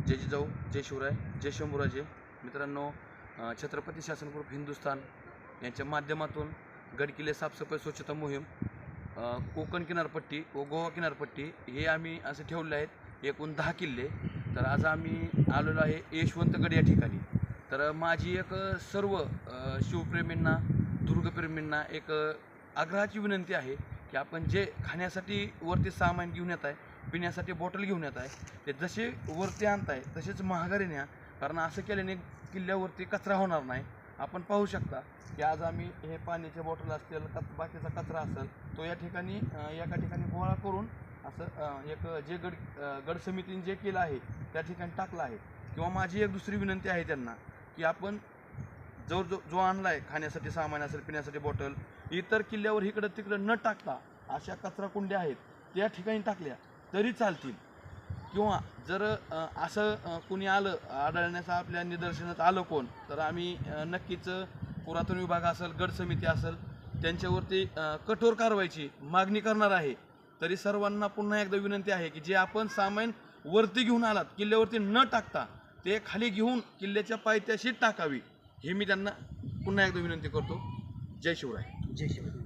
जय जिजाऊ, जय शिवराय, जय शंभूराजे. मित्रांनो, छत्रपती शासन ग्रुप हिंदुस्थान यांच्या माध्यमातून गडकिल्ले साफसफाई स्वच्छता मोहीम, कोकण किनारपट्टी व गोवा किनारपट्टी हे आम्ही असे ठेवले आहेत. एकूण 10 किल्ले. तर आज आम्ही आलेलो आहे यशवंतगड या ठिकाणी. तर माझी एक सर्व शिवप्रेमींना, दुर्गप्रेमींना एक आग्रहाची विनंती आहे की आपण जे खाण्यासाठी वरती सामान घेऊन येत आहे, पिण्यासाठी बॉटल घेऊन येत आहे, ते जसे वरती आणताय तसेच महागारी न्या. कारण असं केल्याने किल्ल्यावरती कचरा होणार नाही. आपण पाहू शकता की आज आम्ही हे पाण्याचे बॉटल असतील, बाकीचा कचरा असेल, तो या ठिकाणी एका ठिकाणी गोळा करून असं एक जे गड समितीने जे केलं आहे त्या ठिकाणी टाकलं आहे. किंवा माझी एक दुसरी विनंती आहे त्यांना की आपण जो आणला आहे खाण्यासाठी सामान असेल, पिण्यासाठी बॉटल, इतर किल्ल्यावर इकडं तिकडं न टाकता अशा कचरा कुंड्या आहेत त्या ठिकाणी टाकल्या तरी चालतील. किंवा जर असं कोणी आलं आढळण्याचं आपल्या निदर्शनात आलं कोण, तर आम्ही नक्कीच पुरातन विभाग असेल, गड समिती असेल, त्यांच्यावरती कठोर कारवाईची मागणी करणार आहे. तरी सर्वांना पुन्हा एकदा विनंती आहे की जे आपण सामान वरती घेऊन आलात किल्ल्यावरती न टाकता ते खाली घेऊन किल्ल्याच्या पायथ्याशी टाकावी, हे मी त्यांना पुन्हा एकदा विनंती करतो. जय शिवराय. जय शिवराय.